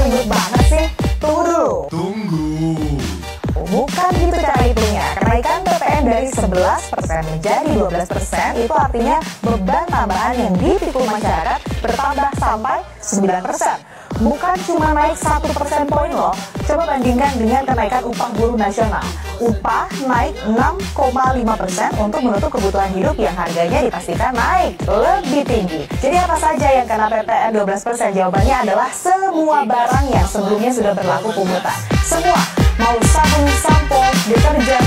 ribet banget sih? Tunggu dulu. Bukan gitu cara hitungnya. Kenaikan PPN dari 11% menjadi 12% itu artinya beban tambahan yang dipikul masyarakat bertambah sampai 9%. Bukan cuma naik 1% poin loh. Coba bandingkan dengan kenaikan upah buruh nasional. Upah naik 6,5% untuk menutup kebutuhan hidup yang harganya dipastikan naik lebih tinggi. Jadi apa saja yang kena PPN 12%? Jawabannya adalah semua barang yang sebelumnya sudah berlaku pungutan. Semua, mau sabun, sampo, deterjen,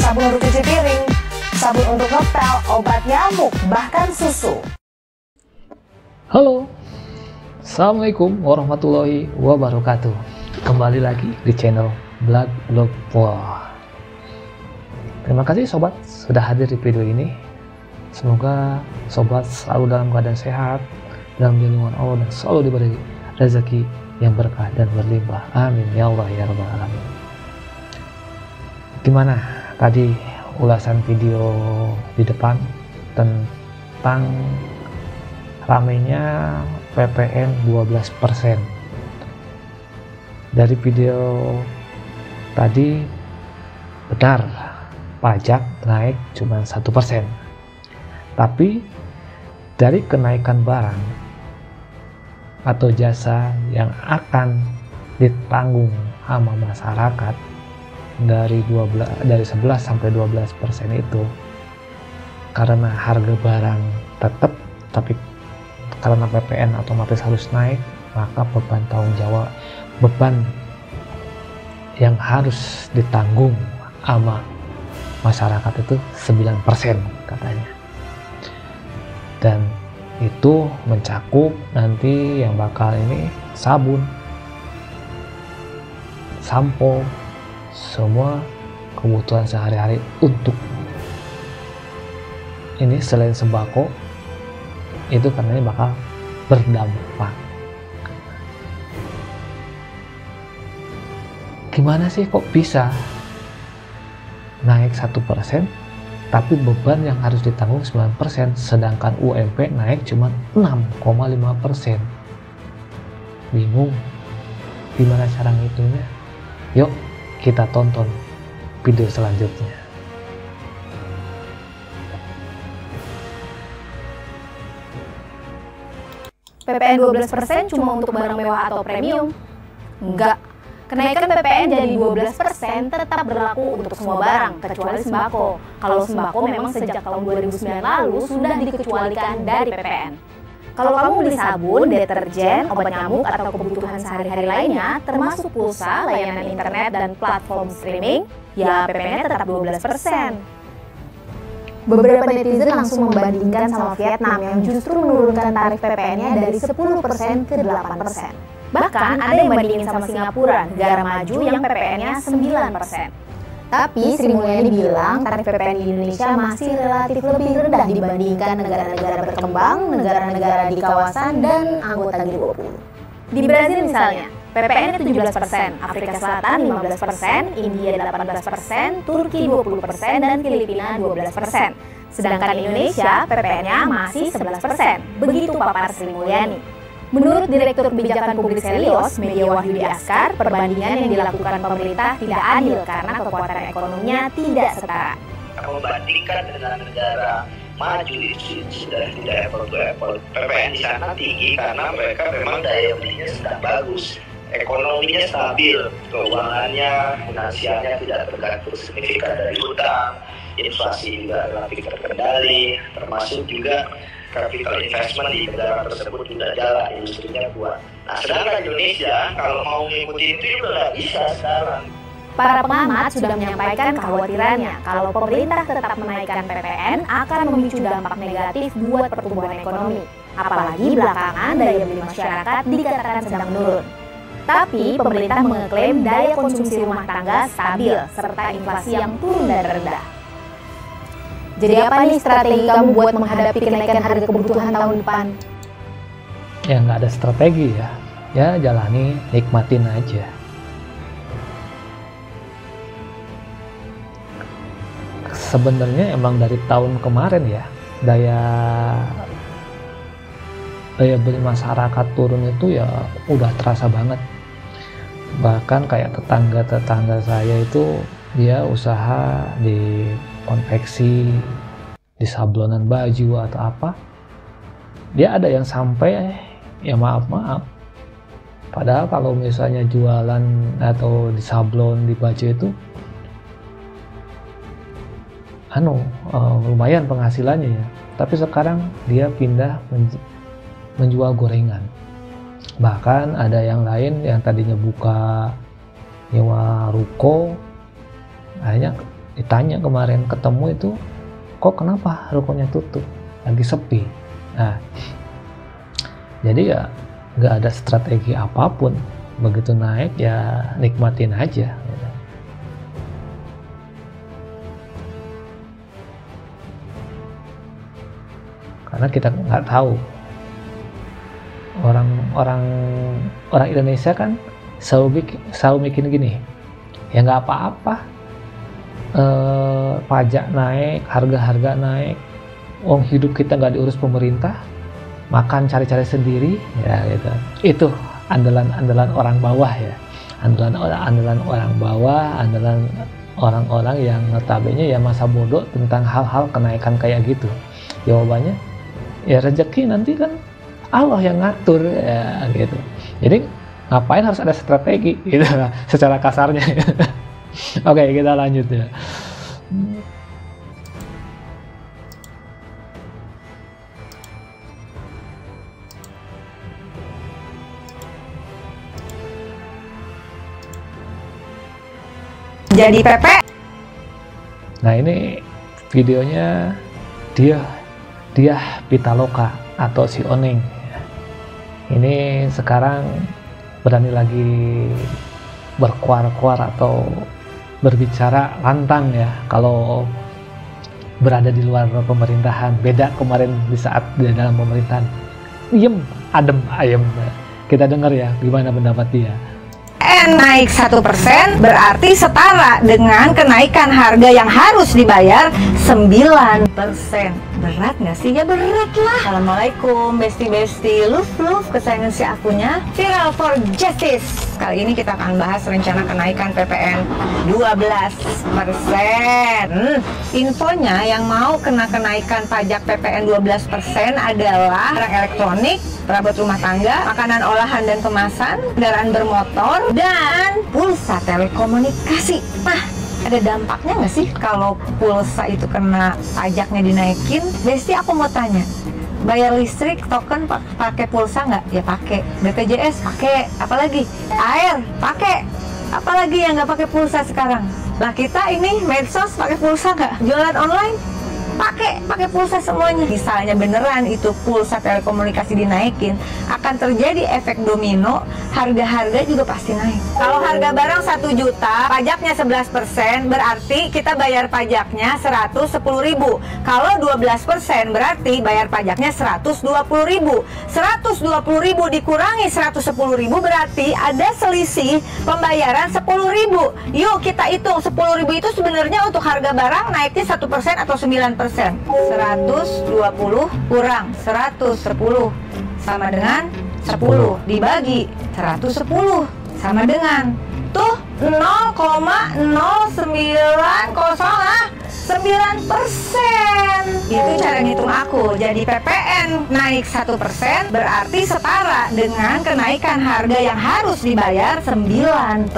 sabun untuk cuci piring, sabun untuk ngepel, obat nyamuk, bahkan susu. Halo, Assalamualaikum warahmatullahi wabarakatuh. Kembali lagi di channel Blog Wah. Terima kasih sobat sudah hadir di video ini. Semoga sobat selalu dalam keadaan sehat, dalam lindungan Allah, dan selalu diberi rezeki yang berkah dan berlimpah. Amin ya Allah ya Rabbal Alamin. Gimana tadi ulasan video di depan tentang ramainya PPN 12%. Dari video tadi benar pajak naik cuma 1%. Tapi dari kenaikan barang atau jasa yang akan ditanggung sama masyarakat dari 11 sampai 12% itu, karena harga barang tetap, tapi karena PPN otomatis harus naik, maka beban yang harus ditanggung sama masyarakat itu 9% katanya. Dan itu mencakup nanti yang bakal ini sabun, sampo, semua kebutuhan sehari-hari untuk ini selain sembako itu karena ini bakal berdampak. Gimana sih kok bisa naik 1% tapi beban yang harus ditanggung 9%, sedangkan UMP naik cuma 6,5%? Bingung gimana cara ngitungnya? Yuk kita tonton video selanjutnya. PPN 12% cuma untuk barang mewah atau premium? Enggak. Kenaikan PPN jadi 12% tetap berlaku untuk semua barang, kecuali sembako. Kalau sembako memang sejak tahun 2009 lalu sudah dikecualikan dari PPN. Kalau kamu beli sabun, deterjen, obat nyamuk, atau kebutuhan sehari-hari lainnya, termasuk pulsa, layanan internet, dan platform streaming, ya PPN-nya tetap 12%. Beberapa netizen langsung membandingkan sama Vietnam yang justru menurunkan tarif PPN-nya dari 10% ke 8%. Bahkan ada yang bandingin sama Singapura, negara maju yang PPN-nya 9%. Tapi Sri Mulyani bilang tarif PPN di Indonesia masih relatif lebih rendah dibandingkan negara-negara berkembang, negara-negara di kawasan, dan anggota G20. Di Brazil misalnya, PPN-nya 17%, Afrika Selatan 15%, India 18%, Turki 20%, dan Filipina 12%. Sedangkan Indonesia, PPN-nya masih 11%. Begitu paparan Sri Mulyani. Menurut Direktur Kebijakan Publik Selios, Media Wahyudi Askar, perbandingan yang dilakukan pemerintah tidak adil karena kekuatan ekonominya tidak setara. Membandingkan dengan negara maju itu sudah tidak apple to apple. PPN di sana tinggi karena mereka memang daya belinya sedang bagus, ekonominya stabil, keuangannya, finansialnya tidak tergantung signifikan dari utang, inflasi juga relatif terkendali, termasuk juga capital investment di negara tersebut sudah jalan, industrinya kuat. Nah, sedangkan Indonesia kalau mau mengikuti itu udah nggak bisa sekarang. Para pengamat sudah menyampaikan kekhawatirannya kalau pemerintah tetap menaikkan PPN akan memicu dampak negatif buat pertumbuhan ekonomi. Apalagi belakangan daya beli masyarakat dikatakan sedang menurun. Tapi pemerintah mengeklaim daya konsumsi rumah tangga stabil serta inflasi yang turun dan rendah. Jadi apa nih strategi kamu buat menghadapi kenaikan harga kebutuhan tahun depan? Ya nggak ada strategi ya jalani, nikmatin aja. Sebenarnya emang dari tahun kemarin ya, daya daya beli masyarakat turun itu ya udah terasa banget. Bahkan kayak tetangga saya itu dia usaha di konveksi, di sablonan baju atau apa, dia ada yang sampai ya maaf padahal kalau misalnya jualan atau di sablon di baju itu lumayan penghasilannya ya, tapi sekarang dia pindah menjual gorengan. Bahkan ada yang lain yang tadinya buka nyewa ruko, akhirnya ditanya kemarin ketemu itu, kok kenapa rukonya tutup, lagi sepi. Nah, jadi ya nggak ada strategi apapun, begitu naik ya nikmatin aja gitu. Karena kita nggak tahu, orang Indonesia kan selalu mikir gini, ya nggak apa-apa, pajak naik, harga naik, hidup kita nggak diurus pemerintah, makan cari-cari sendiri ya gitu. Itu andalan orang bawah ya, andalan orang bawah, andalan orang-orang yang notabene ya masa bodoh tentang hal-hal kenaikan kayak gitu. Jawabannya ya rezeki nanti kan Allah yang ngatur ya gitu. Jadi ngapain harus ada strategi gitu secara kasarnya. Oke, kita lanjut ya. Jadi PP. Nah, ini videonya dia Pitaloka atau si Oneng. Ini sekarang berani lagi berkuar-kuar atau berbicara lantang ya kalau berada di luar pemerintahan. Beda kemarin di saat di dalam pemerintahan, diem, adem, ayem. Kita dengar ya gimana pendapat dia. Naik 1% berarti setara dengan kenaikan harga yang harus dibayar 9%. Berat nggak sih? Ya berat lah. Assalamualaikum besti love kesayangan si akunya Viral for Justice. Kali ini kita akan bahas rencana kenaikan PPN 12%. Infonya yang mau kena kenaikan pajak PPN 12% adalah barang elektronik, perabot rumah tangga, makanan olahan dan kemasan, kendaraan bermotor, dan pulsa telekomunikasi. Nah, ada dampaknya nggak sih kalau pulsa itu kena pajaknya dinaikin? Besti, aku mau tanya, bayar listrik token pakai pulsa nggak? Ya pakai. BPJS pakai. Apalagi air pakai. Apalagi yang nggak pakai pulsa sekarang? Lah kita ini medsos pakai pulsa nggak? Jualan online pakai pulsa semuanya. Misalnya beneran itu pulsa telekomunikasi dinaikin, akan terjadi efek domino, harga-harga juga pasti naik. Kalau harga barang 1 juta, pajaknya 11%, berarti kita bayar pajaknya 110.000. Kalau 12% berarti bayar pajaknya 120.000. 120.000 dikurangi 110.000 berarti ada selisih pembayaran 10.000. Yuk kita hitung 10.000 itu sebenarnya untuk harga barang naiknya 1% atau 9%. 120 kurang 110 sama dengan 10 dibagi 110 sama dengan tuh 0,0909%. Itu cara ngitung aku. Jadi PPN naik 1% berarti setara dengan kenaikan harga yang harus dibayar 9%.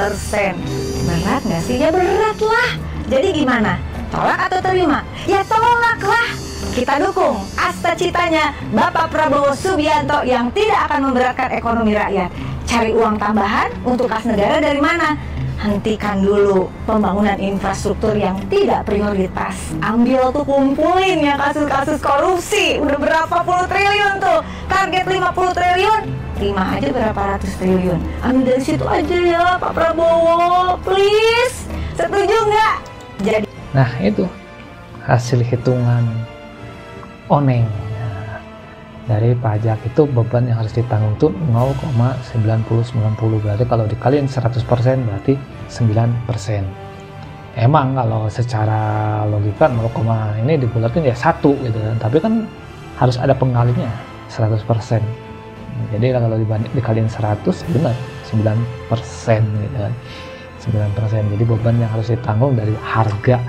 Berat nggak sih? Ya berat lah. Jadi gimana? Tolak atau terima? Ya tolak lah. Kita dukung asta citanya Bapak Prabowo Subianto yang tidak akan memberatkan ekonomi rakyat. Cari uang tambahan untuk kas negara dari mana? Hentikan dulu pembangunan infrastruktur yang tidak prioritas. Ambil tuh, kumpulin ya kasus-kasus korupsi. Udah berapa puluh triliun tuh. Target 50 triliun. 5 aja berapa ratus triliun. Ambil dari situ aja ya Pak Prabowo. Please. Setuju nggak? Jadi Nah, itu hasil hitungan Oneng. Nah, dari pajak itu beban yang harus ditanggung itu 0,9090. Berarti kalau dikaliin 100% berarti 9%. Emang kalau secara logika 0, ini dibulatin ya 1 gitu kan. Tapi kan harus ada pengalinya 100%. Jadi kalau dikaliin 100 benar 9% gitu kan. 9%. Jadi beban yang harus ditanggung dari harga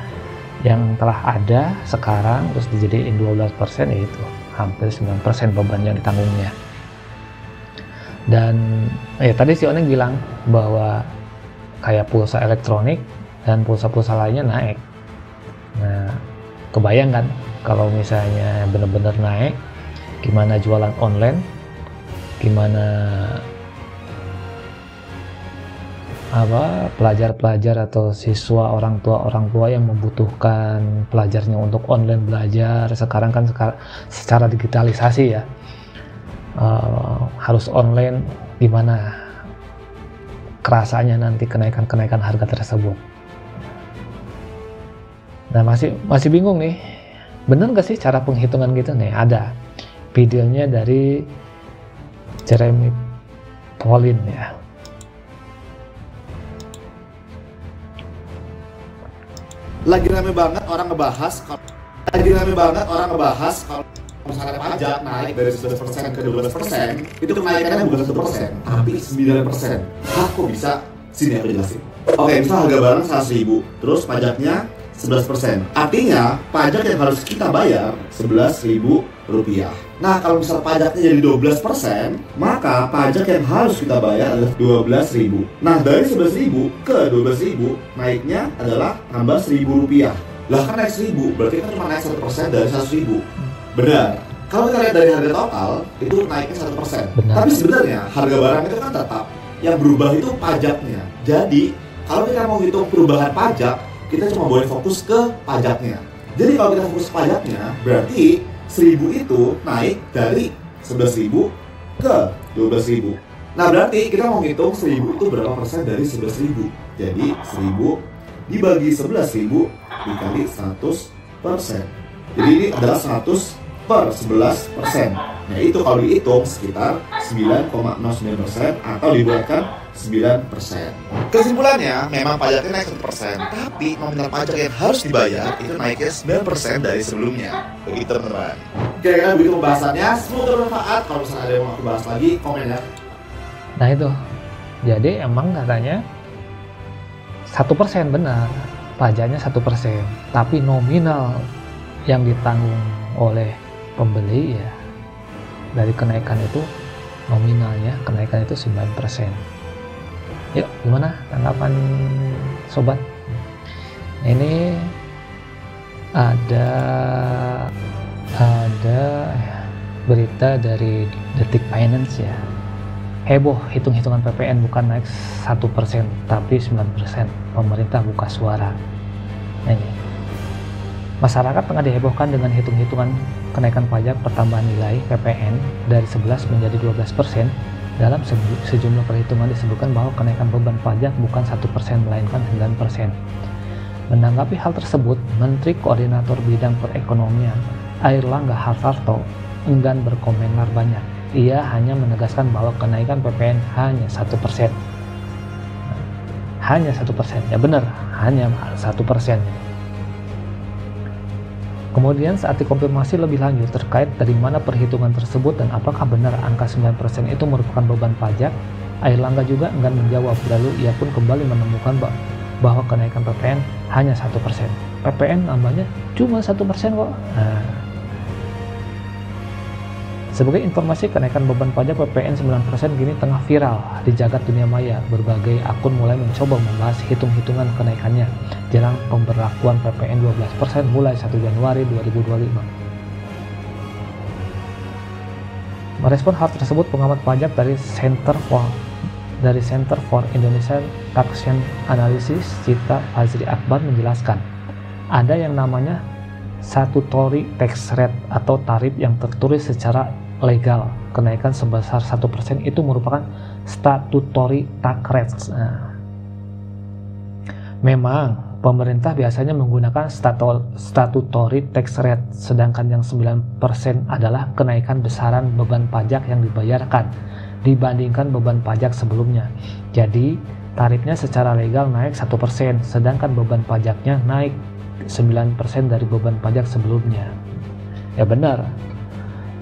yang telah ada sekarang terus dijadiin 12%, yaitu hampir 9% beban yang ditanggungnya. Dan tadi si Oneng bilang bahwa kayak pulsa elektronik dan pulsa-pulsa lainnya naik. Nah, kebayang kan kalau misalnya benar-benar naik, gimana jualan online, gimana pelajar-pelajar atau siswa, orang tua yang membutuhkan pelajarnya untuk online belajar. Sekarang kan secara digitalisasi ya, harus online, gimana kerasanya nanti kenaikan harga tersebut. Nah, masih bingung nih, bener gak sih cara penghitungan gitu nih? Ada videonya dari Jeremy Paulin ya. Lagi rame banget orang ngebahas kalau misalnya pajak naik dari 11% ke 12%, itu kenaikannya bukan 1%, tapi 9%. Hah, kok bisa? Sini aku jelasin. Oke, misal harga barang 100.000, terus pajaknya 11%. Artinya, pajak yang harus kita bayar 11.000 rupiah. Nah, kalau misal pajaknya jadi 12%, maka pajak yang harus kita bayar adalah 12.000. Nah, dari 11.000 ke 12.000, naiknya adalah tambah 1.000 rupiah. Lah, kan naik 1.000, berarti kan cuma naik 1% dari 100.000. Benar. Kalau kita lihat dari harga total, itu naiknya 1%. Benar. Tapi sebenarnya harga barang itu kan tetap. Yang berubah itu pajaknya. Jadi, kalau kita mau hitung perubahan pajak, kita cuma boleh fokus ke pajaknya. Jadi kalau kita fokus ke pajaknya, berarti 1.000 itu naik dari 11.000 ke 12.000. Nah, berarti kita mau hitung 1.000 itu berapa persen dari 11.000. Jadi 1.000 dibagi 11.000 dikali 100%. Jadi ini adalah 100 per 11%. Nah, itu kalau dihitung sekitar 9,09% atau dibuatkan 9%. Kesimpulannya, memang pajaknya naik 1%, tapi nominal pajak yang harus dibayar itu naiknya 9% dari sebelumnya. Begitu, teman-teman. Kira-kira begitu pembahasannya. Semoga bermanfaat. Kalau misalnya ada yang mau aku bahas lagi, komen ya. Nah itu, jadi emang katanya 1% benar, pajaknya 1%, tapi nominal yang ditanggung oleh pembeli ya dari kenaikan itu, nominalnya kenaikan itu 9%. Yuk, gimana tanggapan sobat? Ini ada berita dari Detik Finance ya. Heboh hitung-hitungan PPN, bukan naik 1% tapi 9%. Pemerintah buka suara. Nah, ini masyarakat tengah dihebohkan dengan hitung-hitungan kenaikan pajak pertambahan nilai PPN dari 11 menjadi 12%. Dalam sejumlah perhitungan disebutkan bahwa kenaikan beban pajak bukan 1% melainkan 9%. Menanggapi hal tersebut, Menteri Koordinator Bidang Perekonomian Airlangga Hartarto enggan berkomentar banyak. Ia hanya menegaskan bahwa kenaikan PPN hanya 1%. Hanya 1%, ya benar, hanya 1%. Kemudian saat dikonfirmasi lebih lanjut terkait dari mana perhitungan tersebut dan apakah benar angka 9% itu merupakan beban pajak, Airlangga juga enggan menjawab. Lalu ia pun kembali menemukan bahwa kenaikan PPN hanya 1%. PPN nambahnya cuma 1% kok. Nah, sebagai informasi, kenaikan beban pajak PPN 9% kini tengah viral di jagat dunia maya. Berbagai akun mulai mencoba membahas hitung-hitungan kenaikannya jelang pemberlakuan PPN 12% mulai 1 Januari 2025. Merespon hal tersebut, pengamat pajak dari Center for Indonesian Taxation Analysis, Cita Fazri Akbar menjelaskan, ada yang namanya statutory tax rate atau tarif yang tertulis secara legal. Kenaikan sebesar 1% itu merupakan statutory tax rate. Nah, memang pemerintah biasanya menggunakan statutory tax rate, sedangkan yang 9% adalah kenaikan besaran beban pajak yang dibayarkan dibandingkan beban pajak sebelumnya. Jadi tarifnya secara legal naik 1%, sedangkan beban pajaknya naik 9% dari beban pajak sebelumnya. Ya benar.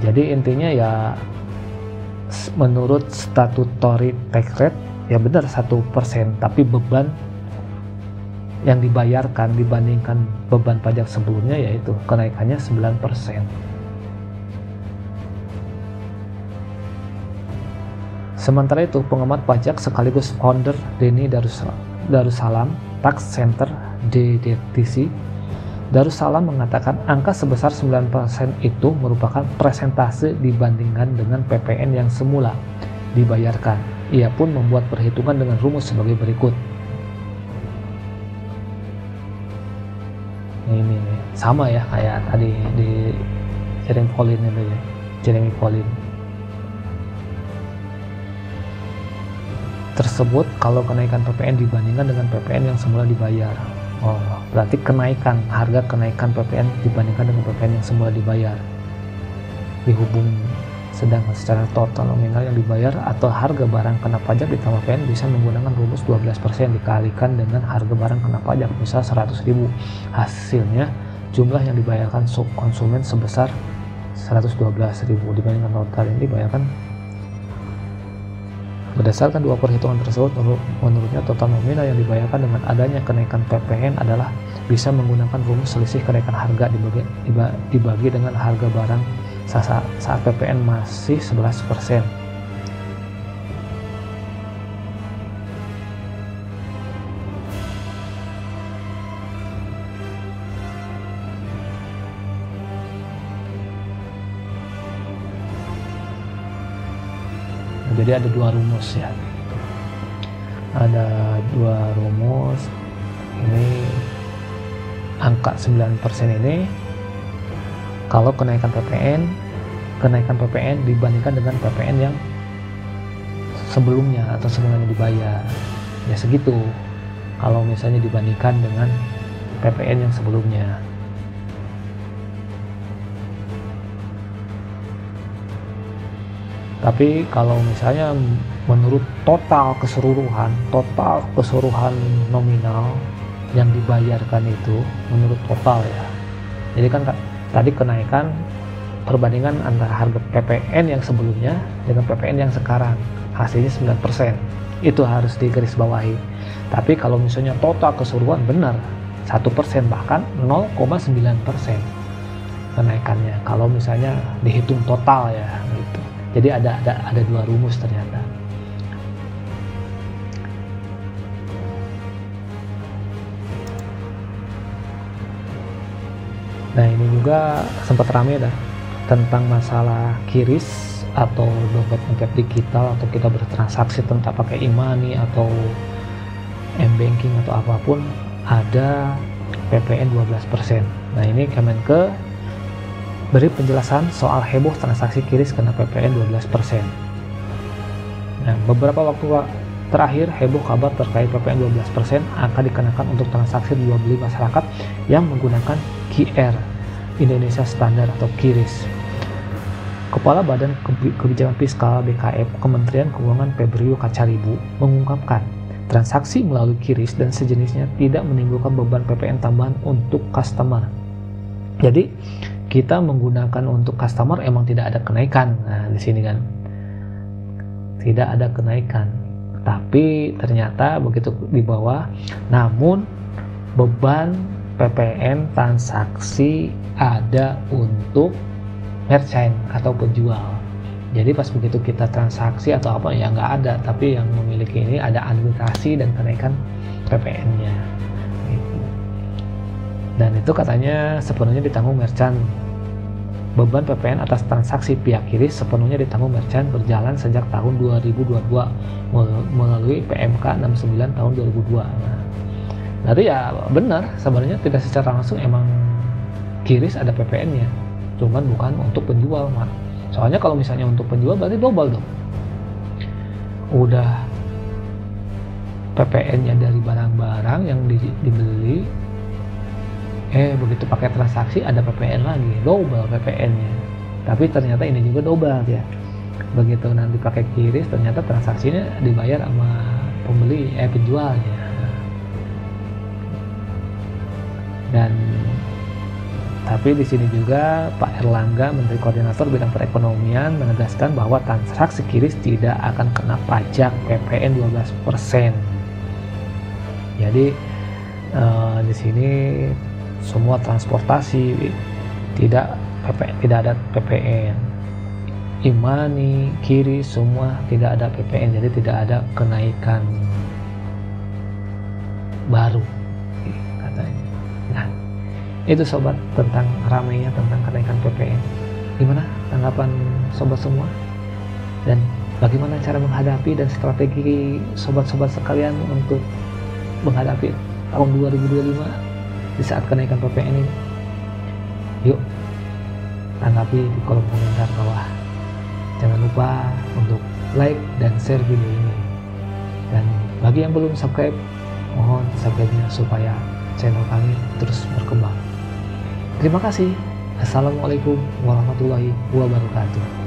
Jadi intinya ya menurut statutory tax rate ya benar 1%, tapi beban yang dibayarkan dibandingkan beban pajak sebelumnya yaitu kenaikannya 9%. Sementara itu, pengamat pajak sekaligus founder Denny Darussalam Tax Center DDTC Darussalam mengatakan angka sebesar 9% itu merupakan persentase dibandingkan dengan PPN yang semula dibayarkan. Ia pun membuat perhitungan dengan rumus sebagai berikut. Ini sama ya kayak tadi di Jeremy Polin itu ya, Jeremy Polin. Tersebut kalau kenaikan PPN dibandingkan dengan PPN yang semula dibayar. Oh, berarti harga kenaikan PPN dibandingkan dengan PPN yang semula dibayar dihubung, sedangkan secara total nominal yang dibayar atau harga barang kena pajak ditambah PPN bisa menggunakan rumus 12% dikalikan dengan harga barang kena pajak misal 100.000. Hasilnya jumlah yang dibayarkan konsumen sebesar 112.000 dibandingkan total yang dibayarkan. Berdasarkan dua perhitungan tersebut, menurutnya total nominal yang dibayarkan dengan adanya kenaikan PPN adalah bisa menggunakan rumus selisih kenaikan harga dibagi dengan harga barang saat PPN masih 11%. Jadi ada dua rumus ya, ada dua rumus. Ini angka 9% ini kalau kenaikan PPN dibandingkan dengan PPN yang sebelumnya atau sebelumnya dibayar ya segitu kalau misalnya dibandingkan dengan PPN yang sebelumnya. Tapi kalau misalnya menurut total keseluruhan nominal yang dibayarkan itu menurut total ya. Jadi kan tadi kenaikan perbandingan antara harga PPN yang sebelumnya dengan PPN yang sekarang hasilnya 9%. Itu harus digarisbawahi. Tapi kalau misalnya total keseluruhan benar 1% bahkan 0,9% kenaikannya kalau misalnya dihitung total ya gitu. Jadi ada dua rumus ternyata. Nah ini juga sempat ramai dah tentang masalah QRIS atau dompet digital atau kita bertransaksi tentang pakai e-money atau m-banking atau apapun ada PPN 12%. Nah ini Kemenke beri penjelasan soal heboh transaksi QRIS kena PPN 12%. Nah, beberapa waktu terakhir heboh kabar terkait PPN 12% akan dikenakan untuk transaksi jual beli masyarakat yang menggunakan QR Indonesia Standar atau QRIS. Kepala Badan Kebijakan Fiskal BKF Kementerian Keuangan Febrio Kacaribu mengungkapkan transaksi melalui QRIS dan sejenisnya tidak menimbulkan beban PPN tambahan untuk customer. Jadi kita menggunakan untuk customer emang tidak ada kenaikan. Nah, di sini kan tidak ada kenaikan. Tapi ternyata begitu di bawah, namun beban PPN transaksi ada untuk merchant atau penjual. Jadi pas begitu kita transaksi atau apa ya nggak ada, tapi yang memiliki ini ada administrasi dan kenaikan PPN-nya. Gitu. Dan itu katanya sepenuhnya ditanggung merchant. Beban PPN atas transaksi pihak QRIS sepenuhnya ditanggung merchant berjalan sejak tahun 2022 melalui PMK 69 tahun 2002. Nah, berarti ya benar sebenarnya tidak secara langsung emang QRIS ada PPN-nya, cuman bukan untuk penjual, Mak. Soalnya kalau misalnya untuk penjual berarti double dong. Udah PPN-nya dari barang-barang yang dibeli, begitu pakai transaksi ada PPN lagi, double PPN-nya. Tapi ternyata ini juga double ya. Begitu nanti pakai QRIS ternyata transaksinya dibayar sama penjualnya. Dan Tapi di sini juga Pak Erlangga, Menteri Koordinator Bidang Perekonomian, menegaskan bahwa transaksi QRIS tidak akan kena pajak PPN 12%. Jadi di sini semua transportasi tidak ada PPN, e-money, QRIS semua tidak ada PPN, jadi tidak ada kenaikan baru katanya. Nah, itu sobat tentang ramainya tentang kenaikan PPN. Gimana tanggapan sobat semua? Dan bagaimana cara menghadapi dan strategi sobat-sobat sekalian untuk menghadapi tahun 2025 di saat kenaikan PPN ini? Yuk, tanggapi di kolom komentar bawah. Jangan lupa untuk like dan share video ini. Dan bagi yang belum subscribe, mohon subscribe-nya supaya channel kami terus berkembang. Terima kasih. Assalamualaikum warahmatullahi wabarakatuh.